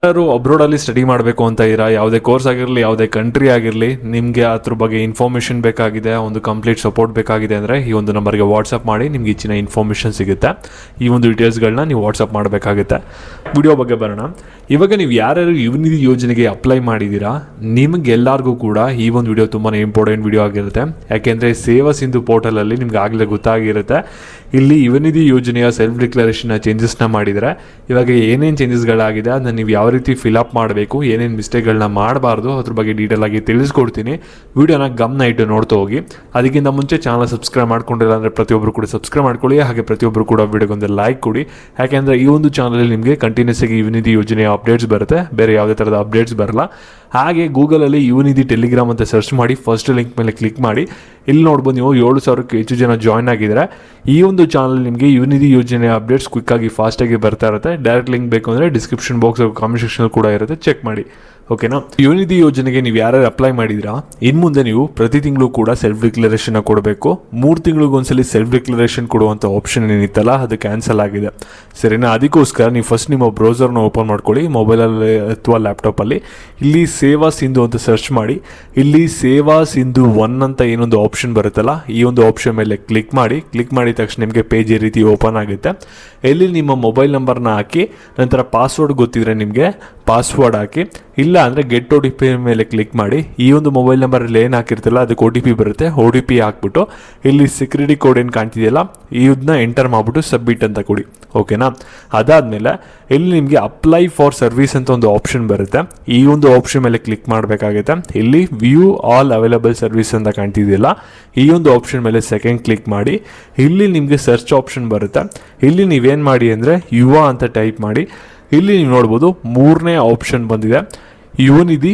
ಯಾರು ಅಬ್ರೋಡಲ್ಲಿ ಸ್ಟಡಿ ಮಾಡಬೇಕು ಅಂತ ಇರಾ, ಯಾವುದೇ ಕೋರ್ಸ್ ಆಗಿರಲಿ, ಯಾವುದೇ ಕಂಟ್ರಿ ಆಗಿರಲಿ, ನಿಮಗೆ ಅದ್ರ ಬಗ್ಗೆ ಇನ್ಫಾರ್ಮೇಷನ್ ಬೇಕಾಗಿದೆ, ಒಂದು ಕಂಪ್ಲೀಟ್ ಸಪೋರ್ಟ್ ಬೇಕಾಗಿದೆ ಅಂದರೆ ಈ ಒಂದು ನಂಬರ್ಗೆ ವಾಟ್ಸಪ್ ಮಾಡಿ ನಿಮ್ಗೆ ಹೆಚ್ಚಿನ ಇನ್ಫಾರ್ಮೇಷನ್ ಸಿಗುತ್ತೆ. ಈ ಒಂದು ಡೀಟೇಲ್ಸ್ಗಳನ್ನ ನೀವು ವಾಟ್ಸಪ್ ಮಾಡಬೇಕಾಗುತ್ತೆ. ವಿಡಿಯೋ ಬಗ್ಗೆ ಬರೋಣ. ಇವಾಗ ನೀವು ಯಾರ್ಯಾರು ಯುವನಿಧಿ ಯೋಜನೆಗೆ ಅಪ್ಲೈ ಮಾಡಿದ್ದೀರಾ, ನಿಮಗೆಲ್ಲರಿಗೂ ಕೂಡ ಈ ಒಂದು ವಿಡಿಯೋ ತುಂಬಾ ಇಂಪಾರ್ಟೆಂಟ್ ವಿಡಿಯೋ ಆಗಿರುತ್ತೆ. ಯಾಕೆಂದರೆ ಸೇವಾ ಸಿಂಧು ಪೋರ್ಟಲಲ್ಲಿ ನಿಮ್ಗೆ ಆಗಲೇ ಗೊತ್ತಾಗಿರುತ್ತೆ, ಇಲ್ಲಿ ಯುವನಿಧಿ ಯೋಜನೆಯ ಸೆಲ್ಫ್ ಡಿಕ್ಲರೇಷನ್ನ ಚೇಂಜಸ್ನ ಮಾಡಿದರೆ ಇವಾಗ ಏನೇನು ಚೇಂಜಸ್ಗಳಾಗಿದೆ ಅದನ್ನ ನೀವು ಯಾವ ರೀತಿ ಫಿಲಪ್ ಮಾಡಬೇಕು, ಏನೇನು ಮಿಸ್ಟೇಕ್ಗಳನ್ನ ಮಾಡಬಾರ್ದು, ಅದ್ರ ಬಗ್ಗೆ ಡೀಟೇಲ್ ಆಗಿ ತಿಳಿಸ್ಕೊಡ್ತೀನಿ. ವಿಡಿಯೋನ ಗಮನ ಇಟ್ಟು ನೋಡ್ತಾ ಹೋಗಿ. ಅದಕ್ಕಿಂತ ಮುಂಚೆ ಚಾನಲ್ ಸಬ್ಸ್ಕ್ರೈಬ್ ಮಾಡ್ಕೊಂಡಿಲ್ಲ ಅಂದರೆ ಪ್ರತಿಯೊಬ್ಬರು ಕೂಡ ಸಬ್ಸ್ಕ್ರೈಬ್ ಮಾಡ್ಕೊಳ್ಳಿ. ಹಾಗೆ ಪ್ರತಿಯೊಬ್ಬರು ಕೂಡ ವಿಡಿಯೋಗೊಂದು ಲೈಕ್ ಕೊಡಿ. ಯಾಕೆಂದರೆ ಈ ಒಂದು ಚಾನಲಲ್ಲಿ ನಿಮಗೆ ಕಂಟಿನ್ಯೂಸ್ ಆಗಿ ಯುವನಿಧಿ ಯೋಜನೆಯ ಅಪ್ಡೇಟ್ಸ್ ಬರುತ್ತೆ, ಬೇರೆ ಯಾವುದೇ ಥರದ ಅಪ್ಡೇಟ್ಸ್ ಬರಲ್ಲ. ಹಾಗೆ ಗೂಗಲಲ್ಲಿ ಯುವನಿಧಿ ಟೆಲಿಗ್ರಾಮ್ ಅಂತ ಸರ್ಚ್ ಮಾಡಿ ಫಸ್ಟ್ ಲಿಂಕ್ ಮೇಲೆ ಕ್ಲಿಕ್ ಮಾಡಿ. ಇಲ್ಲಿ ನೋಡ್ಬೋದು ನೀವು 7,000ಕ್ಕೂ ಹೆಚ್ಚು ಜನ ಜಾಯ್ನ್ ಆಗಿದ್ದಾರೆ. ಈ ಒಂದು ಚಾನಲ್ ನಿಮಗೆ ಯುವನಿಧಿ ಯೋಜನೆಯ ಅಪ್ಡೇಟ್ಸ್ ಕ್ವಿಕ್ಕಾಗಿ ಫಾಸ್ಟಾಗಿ ಬರ್ತಾ ಇರುತ್ತೆ. ಡೈರೆಕ್ಟ್ ಲಿಂಕ್ ಬೇಕು ಅಂದರೆ ಡಿಸ್ಕ್ರಿಪ್ಷನ್ ಬಾಕ್ಸ್ ಕಾಮೆಂಟ್ ಸೆಕ್ಷನ್ ಕೂಡ ಇರುತ್ತೆ, ಚೆಕ್ ಮಾಡಿ. ಓಕೆನಾ. ಯುವನಿಧಿ ಯೋಜನೆಗೆ ನೀವು ಯಾರ್ಯಾರು ಅಪ್ಲೈ ಮಾಡಿದ್ದೀರಾ, ಇನ್ನು ಮುಂದೆ ನೀವು ಪ್ರತಿ ತಿಂಗಳು ಕೂಡ ಸೆಲ್ಫ್ ಡಿಕ್ಲರೇಷನ್ ಕೊಡಬೇಕು. 3 ತಿಂಗಳಿಗೊಂದ್ಸಲಿ ಸೆಲ್ಫ್ ಡಿಕ್ಲರೇಷನ್ ಕೊಡುವಂಥ ಆಪ್ಷನ್ ಏನಿತ್ತಲ್ಲ ಅದು ಕ್ಯಾನ್ಸಲ್ ಆಗಿದೆ, ಸರಿನಾ. ಅದಕ್ಕೋಸ್ಕರ ನೀವು ಫಸ್ಟ್ ನಿಮ್ಮ ಬ್ರೌಸರ್ನ ಓಪನ್ ಮಾಡ್ಕೊಳ್ಳಿ, ಮೊಬೈಲಲ್ಲಿ ಅಥವಾ ಲ್ಯಾಪ್ಟಾಪಲ್ಲಿ. ಇಲ್ಲಿ ಸೇವಾ ಸಿಂಧು ಅಂತ ಸರ್ಚ್ ಮಾಡಿ. ಇಲ್ಲಿ ಸೇವಾ ಸಿಂಧು 1 ಅಂತ ಏನೊಂದು ಆಪ್ಷನ್ ಬರುತ್ತಲ್ಲ, ಈ ಒಂದು ಆಪ್ಷನ್ ಮೇಲೆ ಕ್ಲಿಕ್ ಮಾಡಿ. ಕ್ಲಿಕ್ ಮಾಡಿದ ತಕ್ಷಣ ನಿಮಗೆ ಪೇಜ್ ಈ ರೀತಿ ಓಪನ್ ಆಗುತ್ತೆ. ಇಲ್ಲಿ ನಿಮ್ಮ ಮೊಬೈಲ್ ನಂಬರ್ನ ಹಾಕಿ, ನಂತರ ಪಾಸ್ವರ್ಡ್ ಗೊತ್ತಿದ್ರೆ ನಿಮಗೆ ಪಾಸ್ವರ್ಡ್ ಹಾಕಿ, ಇಲ್ಲ ಅಂದರೆ ಗೆಟ್ ಒ ಟಿ ಪಿ ಮೇಲೆ ಕ್ಲಿಕ್ ಮಾಡಿ. ಈ ಒಂದು ಮೊಬೈಲ್ ನಂಬರಲ್ಲಿ ಏನು ಹಾಕಿರ್ತಿಲ್ಲ ಅದಕ್ಕೆ OTP ಬರುತ್ತೆ, OTP ಹಾಕ್ಬಿಟ್ಟು ಇಲ್ಲಿ ಸೆಕ್ಯೂರಿಟಿ ಕೋಡ್ ಏನು ಕಾಣ್ತಿದೆಯಲ್ಲ ಇದನ್ನ ಎಂಟರ್ ಮಾಡಿಬಿಟ್ಟು ಸಬ್ಮಿಟ್ ಅಂತ ಕೊಡಿ. ಓಕೆನಾ. ಅದಾದಮೇಲೆ ಇಲ್ಲಿ ನಿಮಗೆ ಅಪ್ಲೈ ಫಾರ್ ಸರ್ವಿಸ್ ಅಂತ ಒಂದು ಆಪ್ಷನ್ ಬರುತ್ತೆ, ಈ ಒಂದು ಆಪ್ಷನ್ ಮೇಲೆ ಕ್ಲಿಕ್ ಮಾಡಬೇಕಾಗುತ್ತೆ. ಇಲ್ಲಿ ವ್ಯೂ ಆಲ್ ಅವೈಲಬಲ್ ಸರ್ವಿಸ್ ಅಂತ ಕಾಣ್ತಿದೆಯಲ್ಲ ಈ ಒಂದು ಆಪ್ಷನ್ ಮೇಲೆ ಸೆಕೆಂಡ್ ಕ್ಲಿಕ್ ಮಾಡಿ. ಇಲ್ಲಿ ನಿಮಗೆ ಸರ್ಚ್ ಆಪ್ಷನ್ ಬರುತ್ತೆ. ಇಲ್ಲಿ ನೀವೇನು ಮಾಡಿ ಅಂದರೆ ಯುವ ಅಂತ ಟೈಪ್ ಮಾಡಿ. ಇಲ್ಲಿ ನೀವು ನೋಡ್ಬೋದು 3ನೇ ಆಪ್ಷನ್ ಬಂದಿದೆ, Yuvanidhi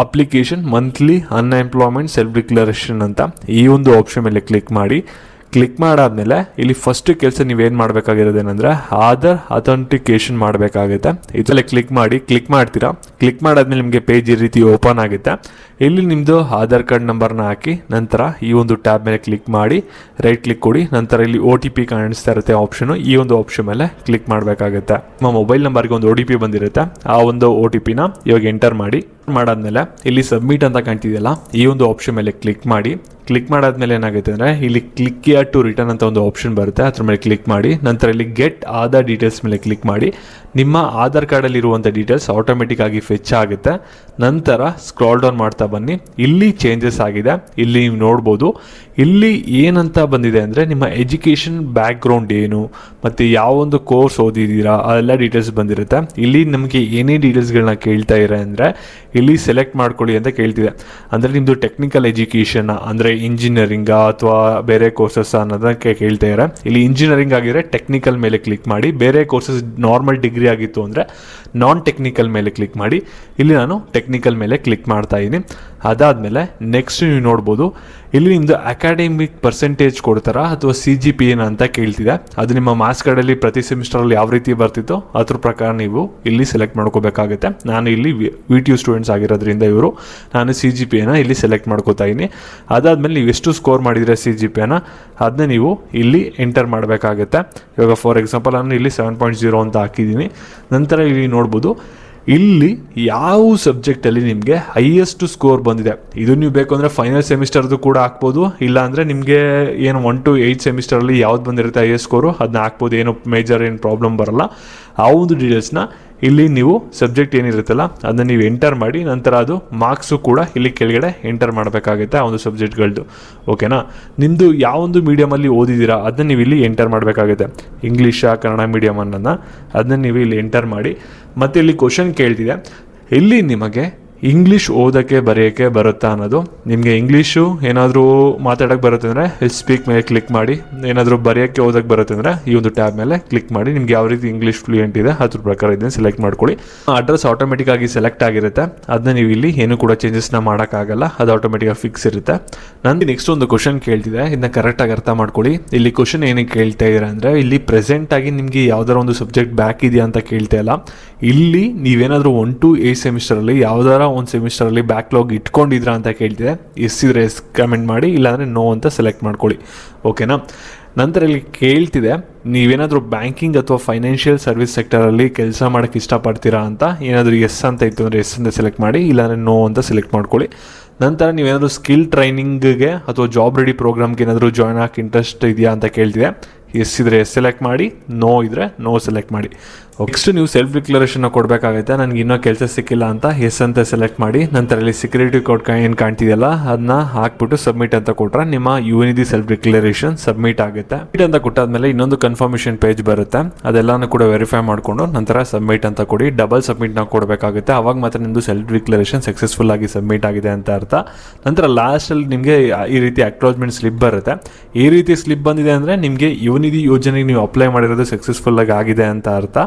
application monthly unemployment self declaration ಅಂತ. ಈ ಒಂದು ಆಪ್ಷನ್ ಮೇಲೆ ಕ್ಲಿಕ್ ಮಾಡಿ. ಕ್ಲಿಕ್ ಮಾಡಾದ್ಮೇಲೆ ಇಲ್ಲಿ ಫಸ್ಟ್ ಕೆಲಸ ನೀವೇನು ಮಾಡಬೇಕಾಗಿರೋದೇನೆಂದರೆ ಆಧಾರ್ ಅಥೆಂಟಿಕೇಶನ್ ಮಾಡಬೇಕಾಗುತ್ತೆ. ಇದರಲ್ಲಿ ಕ್ಲಿಕ್ ಮಾಡಿ. ಕ್ಲಿಕ್ ಮಾಡ್ತೀರಾ. ಕ್ಲಿಕ್ ಮಾಡಾದ್ಮೇಲೆ ನಿಮಗೆ ಪೇಜ್ ಈ ರೀತಿ ಓಪನ್ ಆಗುತ್ತೆ. ಇಲ್ಲಿ ನಿಮ್ಮದು ಆಧಾರ್ ಕಾರ್ಡ್ ನಂಬರ್ನ ಹಾಕಿ, ನಂತರ ಈ ಒಂದು ಟ್ಯಾಬ್ ಮೇಲೆ ಕ್ಲಿಕ್ ಮಾಡಿ, ರೈಟ್ ಕ್ಲಿಕ್ ಕೊಡಿ. ನಂತರ ಇಲ್ಲಿ OTP ಕಾಣಿಸ್ತಾ ಇರುತ್ತೆ ಆಪ್ಷನು, ಈ ಒಂದು ಆಪ್ಷನ್ ಮೇಲೆ ಕ್ಲಿಕ್ ಮಾಡಬೇಕಾಗುತ್ತೆ. ನಿಮ್ಮ ಮೊಬೈಲ್ ನಂಬರ್ಗೆ ಒಂದು OTP ಬಂದಿರುತ್ತೆ, ಆ ಒಂದು OTPನ ಇವಾಗ ಎಂಟರ್ ಮಾಡಿ. ಮಾಡಾದ್ಮೇಲೆ ಇಲ್ಲಿ ಸಬ್ಮಿಟ್ ಅಂತ ಕಾಣ್ತಿದೆಯಲ್ಲ ಈ ಒಂದು ಆಪ್ಷನ್ ಮೇಲೆ ಕ್ಲಿಕ್ ಮಾಡಿ. ಕ್ಲಿಕ್ ಮಾಡಾದ್ಮೇಲೆ ಏನಾಗುತ್ತೆ ಅಂದರೆ ಇಲ್ಲಿ ಕ್ಲಿಕ್ ಹಿಯರ್ ಟು ರಿಟರ್ನ್ ಅಂತ ಒಂದು ಆಪ್ಷನ್ ಬರುತ್ತೆ, ಅದ್ರ ಮೇಲೆ ಕ್ಲಿಕ್ ಮಾಡಿ. ನಂತರ ಇಲ್ಲಿ ಗೆಟ್ ಆಧಾರ್ ಡೀಟೇಲ್ಸ್ ಮೇಲೆ ಕ್ಲಿಕ್ ಮಾಡಿ. ನಿಮ್ಮ ಆಧಾರ್ ಕಾರ್ಡಲ್ಲಿ ಇರುವಂಥ ಡೀಟೇಲ್ಸ್ ಆಟೋಮೆಟಿಕ್ ಆಗಿ ಫೆಚ್ ಆಗುತ್ತೆ. ನಂತರ ಸ್ಕ್ರಾಲ್ ಡೌನ್ ಮಾಡ್ತಾ ಬನ್ನಿ. ಇಲ್ಲಿ ಚೇಂಜಸ್ ಆಗಿದೆ, ಇಲ್ಲಿ ನೀವು ನೋಡ್ಬೋದು. ಇಲ್ಲಿ ಏನಂತ ಬಂದಿದೆ ಅಂದರೆ ನಿಮ್ಮ ಎಜುಕೇಷನ್ ಬ್ಯಾಕ್ಗ್ರೌಂಡ್ ಏನು ಮತ್ತು ಯಾವೊಂದು ಕೋರ್ಸ್ ಓದಿದ್ದೀರಾ ಅದೆಲ್ಲ ಡೀಟೇಲ್ಸ್ ಬಂದಿರುತ್ತೆ. ಇಲ್ಲಿ ನಮಗೆ ಏನೇ ಡೀಟೇಲ್ಸ್ಗಳನ್ನ ಕೇಳ್ತಾ ಇರೋ ಅಂದರೆ ಇಲ್ಲಿ ಸೆಲೆಕ್ಟ್ ಮಾಡ್ಕೊಳ್ಳಿ ಅಂತ ಕೇಳ್ತಿದೆ. ಅಂದರೆ ನಿಮ್ಮದು ಟೆಕ್ನಿಕಲ್ ಎಜುಕೇಷನ್ ಅಂದರೆ ಇಂಜಿನಿಯರಿಂಗಾ ಅಥವಾ ಬೇರೆ ಕೋರ್ಸಸ್ ಅನ್ನೋದಕ್ಕೆ ಕೇಳ್ತಾ ಇದ್ದಾರೆ. ಇಲ್ಲಿ ಇಂಜಿನಿಯರಿಂಗ್ ಆಗಿದ್ರೆ ಟೆಕ್ನಿಕಲ್ ಮೇಲೆ ಕ್ಲಿಕ್ ಮಾಡಿ, ಬೇರೆ ಕೋರ್ಸಸ್ ನಾರ್ಮಲ್ ಡಿಗ್ರಿ ಆಗಿತ್ತು ಅಂದರೆ ನಾನ್ ಟೆಕ್ನಿಕಲ್ ಮೇಲೆ ಕ್ಲಿಕ್ ಮಾಡಿ. ಇಲ್ಲಿ ನಾನು ಟೆಕ್ನಿಕಲ್ ಮೇಲೆ ಕ್ಲಿಕ್ ಮಾಡ್ತಾ ಇದ್ದೀನಿ. ಅದಾದಮೇಲೆ ನೆಕ್ಸ್ಟ್ ನೀವು ನೋಡ್ಬೋದು ಇಲ್ಲಿ ನಿಮ್ಮದು ಅಕಾಡೆಮಿಕ್ ಪರ್ಸೆಂಟೇಜ್ ಕೊಡ್ತಾರಾ ಅಥವಾ CGPA ಅಂತ ಕೇಳ್ತಿದೆ. ಅದು ನಿಮ್ಮ ಮಾರ್ಕ್ಸ್ ಕಾರ್ಡಲ್ಲಿ ಪ್ರತಿ ಸೆಮಿಸ್ಟರಲ್ಲಿ ಯಾವ ರೀತಿ ಬರ್ತಿತ್ತೋ ಅದ್ರ ಪ್ರಕಾರ ನೀವು ಇಲ್ಲಿ ಸೆಲೆಕ್ಟ್ ಮಾಡ್ಕೋಬೇಕಾಗುತ್ತೆ. ನಾನು ಇಲ್ಲಿ VTU ಸ್ಟೂಡೆಂಟ್ಸ್ ಆಗಿರೋದ್ರಿಂದ ನಾನು CGPA ಇಲ್ಲಿ ಸೆಲೆಕ್ಟ್ ಮಾಡ್ಕೋತಾ ಇದ್ದೀನಿ. ಅದಾದಮೇಲೆ ನೀವು ಎಷ್ಟು ಸ್ಕೋರ್ ಮಾಡಿದರೆ CGPA ಅದನ್ನ ನೀವು ಇಲ್ಲಿ ಎಂಟರ್ ಮಾಡಬೇಕಾಗುತ್ತೆ. ಇವಾಗ ಫಾರ್ ಎಕ್ಸಾಂಪಲ್ ನಾನು ಇಲ್ಲಿ 7.0 ಅಂತ ಹಾಕಿದ್ದೀನಿ. ನಂತರ ಇಲ್ಲಿ ನೋಡ್ಬೋದು ಇಲ್ಲಿ ಯಾವ ಸಬ್ಜೆಕ್ಟಲ್ಲಿ ನಿಮಗೆ ಹೈಯೆಸ್ಟ್ ಸ್ಕೋರ್ ಬಂದಿದೆ. ಇದು ನೀವು ಬೇಕು ಅಂದರೆ ಫೈನಲ್ ಸೆಮಿಸ್ಟರ್ದು ಕೂಡ ಹಾಕ್ಬೋದು, ಇಲ್ಲ ಅಂದರೆ ನಿಮಗೆ ಏನು 1 to 8 ಸೆಮಿಸ್ಟರಲ್ಲಿ ಯಾವ್ದು ಬಂದಿರುತ್ತೆ ಹೈಯೆಸ್ಟ್ ಸ್ಕೋರು ಅದನ್ನ ಹಾಕ್ಬೋದು. ಏನು ಮೇಜರ್ ಏನು ಪ್ರಾಬ್ಲಮ್ ಬರಲ್ಲ. ಆ ಒಂದು ಡೀಟೇಲ್ಸ್ನ ಇಲ್ಲಿ ನೀವು ಸಬ್ಜೆಕ್ಟ್ ಏನಿರುತ್ತಲ್ಲ ಅದನ್ನ ನೀವು ಎಂಟರ್ ಮಾಡಿ. ನಂತರ ಅದು ಮಾರ್ಕ್ಸು ಕೂಡ ಇಲ್ಲಿ ಕೆಳಗಡೆ ಎಂಟರ್ ಮಾಡಬೇಕಾಗುತ್ತೆ ಆ ಒಂದು ಸಬ್ಜೆಕ್ಟ್ಗಳದ್ದು. ಓಕೆನಾ. ನಿಮ್ಮದು ಯಾವೊಂದು ಮೀಡಿಯಮಲ್ಲಿ ಓದಿದ್ದೀರಾ ಅದನ್ನ ನೀವು ಇಲ್ಲಿ ಎಂಟರ್ ಮಾಡಬೇಕಾಗುತ್ತೆ. ಇಂಗ್ಲೀಷಾ ಕನ್ನಡ ಮೀಡಿಯಮ್ ಅನ್ನೋದನ್ನ ಅದನ್ನ ನೀವು ಇಲ್ಲಿ ಎಂಟರ್ ಮಾಡಿ. ಮತ್ತು ಇಲ್ಲಿ ಕ್ವಶನ್ ಕೇಳ್ತಿದೆ, ಇಲ್ಲಿ ನಿಮಗೆ ಇಂಗ್ಲೀಷ್ ಓದೋಕ್ಕೆ ಬರೆಯೋಕ್ಕೆ ಬರುತ್ತಾ ಅನ್ನೋದು. ನಿಮಗೆ ಇಂಗ್ಲೀಷು ಏನಾದರೂ ಮಾತಾಡೋಕ್ಕೆ ಬರುತ್ತೆ ಅಂದರೆ ಇಲ್ಲಿ ಸ್ಪೀಕ್ ಮೇಲೆ ಕ್ಲಿಕ್ ಮಾಡಿ. ಏನಾದರೂ ಬರೆಯೋಕ್ಕೆ ಓದೋಕ್ಕೆ ಬರುತ್ತೆ ಅಂದರೆ ಈ ಒಂದು ಟ್ಯಾಬ್ ಮೇಲೆ ಕ್ಲಿಕ್ ಮಾಡಿ. ನಿಮ್ಗೆ ಯಾವ ರೀತಿ ಇಂಗ್ಲೀಷ್ ಫ್ಲೂಯೆಂಟ್ ಇದೆ ಅದ್ರ ಪ್ರಕಾರ ಇದನ್ನು ಸೆಲೆಕ್ಟ್ ಮಾಡ್ಕೊಳ್ಳಿ. ಅಡ್ರೆಸ್ ಆಟೋಮೆಟಿಕ್ ಆಗಿ ಸೆಲೆಕ್ಟ್ ಆಗಿರುತ್ತೆ, ಅದನ್ನ ನೀವು ಇಲ್ಲಿ ಏನು ಕೂಡ ಚೇಂಜಸ್ನ ಮಾಡೋಕ್ಕಾಗಲ್ಲ, ಅದು ಆಟೋಮೆಟಿಕ್ ಫಿಕ್ಸ್ ಇರುತ್ತೆ. ನಂದು ನೆಕ್ಸ್ಟ್ ಒಂದು ಕ್ವಶನ್ ಕೇಳ್ತಿದೆ, ಇದನ್ನ ಕರೆಕ್ಟಾಗಿ ಅರ್ಥ ಮಾಡ್ಕೊಳ್ಳಿ. ಇಲ್ಲಿ ಕ್ವಶನ್ ಏನಕ್ಕೆ ಕೇಳ್ತಾ ಇದ್ದೀರಾ ಅಂದರೆ ಇಲ್ಲಿ ಪ್ರೆಸೆಂಟಾಗಿ ನಿಮಗೆ ಯಾವ್ದಾರ ಒಂದು ಸಬ್ಜೆಕ್ಟ್ ಬ್ಯಾಕ್ ಇದೆಯಾ ಅಂತ ಕೇಳ್ತಾ ಇಲ್ಲ. ಇಲ್ಲಿ ನೀವೇನಾದರೂ 1 to 8 ಸೆಮಿಸ್ಟರಲ್ಲಿ ಯಾವ್ದಾರ ಒಂದು ಸೆಮಿಸ್ಟರಲ್ಲಿ ಬ್ಯಾಕ್ಲಾಗ್ ಇಟ್ಕೊಂಡಿದ್ರಾ ಅಂತ ಕೇಳ್ತಿದೆ. ಎಸ್ ಇದ್ರೆ ಎಸ್ ಕಮೆಂಟ್ ಮಾಡಿ, ಇಲ್ಲಾಂದರೆ ನೋ ಅಂತ ಸೆಲೆಕ್ಟ್ ಮಾಡ್ಕೊಳ್ಳಿ. ಓಕೆನಾ. ನಂತರ ಇಲ್ಲಿ ಕೇಳ್ತಿದೆ ನೀವೇನಾದರೂ ಬ್ಯಾಂಕಿಂಗ್ ಅಥವಾ ಫೈನಾನ್ಷಿಯಲ್ ಸರ್ವಿಸ್ ಸೆಕ್ಟರಲ್ಲಿ ಕೆಲಸ ಮಾಡೋಕ್ಕೆ ಇಷ್ಟಪಡ್ತೀರಾ ಅಂತ. ಏನಾದರೂ ಎಸ್ ಅಂತ ಇತ್ತು ಅಂದರೆ ಎಸ್ ಅಂತ ಸೆಲೆಕ್ಟ್ ಮಾಡಿ, ಇಲ್ಲಾಂದರೆ ನೋ ಅಂತ ಸೆಲೆಕ್ಟ್ ಮಾಡ್ಕೊಳ್ಳಿ. ನಂತರ ನೀವೇನಾದರೂ ಸ್ಕಿಲ್ ಟ್ರೈನಿಂಗ್ಗೆ ಅಥವಾ ಜಾಬ್ ರೆಡಿ ಪ್ರೋಗ್ರಾಮ್ಗೆ ಏನಾದರೂ ಜಾಯ್ನ್ ಆಗೋಕ್ಕೆ ಇಂಟ್ರೆಸ್ಟ್ ಇದೆಯಾ ಅಂತ ಕೇಳ್ತಿದೆ. ಎಸ್ ಇದ್ದರೆ ಎಸ್ ಸೆಲೆಕ್ಟ್ ಮಾಡಿ, ನೋ ಇದ್ದರೆ ನೋ ಸೆಲೆಕ್ಟ್ ಮಾಡಿ. ನೆಕ್ಸ್ಟ್ ನೀವು ಸೆಲ್ಫ್ ಡಿಕ್ಲರೇಷನ್ನ ಕೊಡಬೇಕಾಗುತ್ತೆ. ನನಗೆ ಇನ್ನೂ ಕೆಲಸ ಸಿಕ್ಕಿಲ್ಲ ಅಂತ ಎಸ್ ಅಂತ ಸೆಲೆಕ್ಟ್ ಮಾಡಿ. ನಂತರ ಇಲ್ಲಿ ಸೆಕ್ಯೂರಿಟಿ ಕೋಡ್ ಏನು ಕಾಣ್ತಿದೆಯಲ್ಲ ಅದನ್ನ ಹಾಕ್ಬಿಟ್ಟು ಸಬ್ಮಿಟ್ ಅಂತ ಕೊಟ್ಟರೆ ನಿಮ್ಮ ಯುನಿಧಿ ಸೆಲ್ಫ್ ಡಿಕ್ಲರೇಷನ್ ಸಬ್ಮಿಟ್ ಆಗುತ್ತೆ. ಸಬ್ಮಿಟ್ ಅಂತ ಕೊಟ್ಟಾದ್ಮೇಲೆ ಇನ್ನೊಂದು ಕನ್ಫರ್ಮೇಷನ್ ಪೇಜ್ ಬರುತ್ತೆ. ಅದೆಲ್ಲನೂ ಕೂಡ ವೆರಿಫೈ ಮಾಡಿಕೊಂಡು ನಂತರ ಸಬ್ಮಿಟ್ ಅಂತ ಕೊಡಿ. ಡಬಲ್ ಸಬ್ಮಿಟ್ನ ಕೊಡಬೇಕಾಗುತ್ತೆ. ಅವಾಗ ಮಾತ್ರ ನಿಮ್ಮದು ಸೆಲ್ಫ್ ಡಿಕ್ಲರೇಷನ್ ಸಕ್ಸಸ್ಫುಲ್ ಆಗಿ ಸಬ್ಮಿಟ್ ಆಗಿದೆ ಅಂತ ಅರ್ಥ. ನಂತರ ಲಾಸ್ಟಲ್ಲಿ ನಿಮಗೆ ಈ ರೀತಿ ಅಕ್ನಾಲಜ್ಮೆಂಟ್ ಸ್ಲಿಪ್ ಬರುತ್ತೆ. ಈ ರೀತಿ ಸ್ಲಿಪ್ ಬಂದಿದೆ ಅಂದರೆ ನಿಮಗೆ ಯುವನಿಧಿ ಯೋಜನೆಗೆ ನೀವು ಅಪ್ಲೈ ಮಾಡಿರೋದು ಸಕ್ಸಸ್ಫುಲ್ ಆಗಿದೆ ಅಂತ ಅರ್ಥ.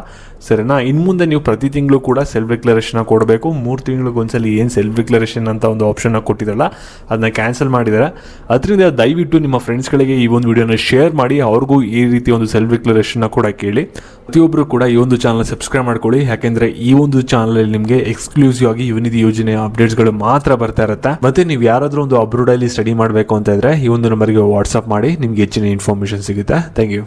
ಸರಿನಾ? ಇನ್ನು ಮುಂದೆ ನೀವು ಪ್ರತಿ ತಿಂಗಳು ಕೂಡ ಸೆಲ್ಫ್ ಡಿಕ್ಲರೇಷನ್ ಕೊಡಬೇಕು. 3 ತಿಂಗಳಿಗೆ ಒಂದ್ಸಲಿ ಏನು ಸೆಲ್ಫ್ ಡಿಕ್ಲರೇಷನ್ ಅಂತ ಒಂದು ಆಪ್ಷನ್ನ ಕೊಟ್ಟಿರಲ್ಲ ಅದನ್ನ ಕ್ಯಾನ್ಸಲ್ ಮಾಡಿದ್ದಾರೆ. ಅದರಿಂದ ದಯವಿಟ್ಟು ನಿಮ್ಮ ಫ್ರೆಂಡ್ಸ್ಗಳಿಗೆ ಈ ಒಂದು ವಿಡಿಯೋನ ಶೇರ್ ಮಾಡಿ, ಅವ್ರಿಗೂ ಈ ರೀತಿ ಒಂದು ಸೆಲ್ಫ್ ಡಿಕ್ಲರೇಷನ್ನ ಕೂಡ ಕೇಳಿ. ಪ್ರತಿಯೊಬ್ಬರು ಕೂಡ ಈ ಒಂದು ಚಾನಲ್ ಸಬ್ಸ್ಕ್ರೈಬ್ ಮಾಡ್ಕೊಳ್ಳಿ. ಯಾಕೆಂದರೆ ಈ ಒಂದು ಚಾನಲಲ್ಲಿ ನಿಮಗೆ ಎಕ್ಸ್ಕ್ಲೂಸಿವ್ ಆಗಿ ಯುವನಿಧಿ ಯೋಜನೆಯ ಅಪ್ಡೇಟ್ಸ್ಗಳು ಮಾತ್ರ ಬರ್ತಾ ಇರುತ್ತೆ. ಮತ್ತೆ ನೀವು ಯಾರಾದರೂ ಒಂದು ಅಬ್ರಾಡಲ್ಲಿ ಸ್ಟಡಿ ಮಾಡಬೇಕು ಅಂತ ಇದ್ರೆ ಈ ಒಂದು ನಂಬರ್ಗೆ ವಾಟ್ಸಪ್ ಮಾಡಿ, ನಿಮಗೆ ಹೆಚ್ಚಿನ ಇನ್ಫಾರ್ಮೇಷನ್ ಸಿಗುತ್ತೆ. Thank you.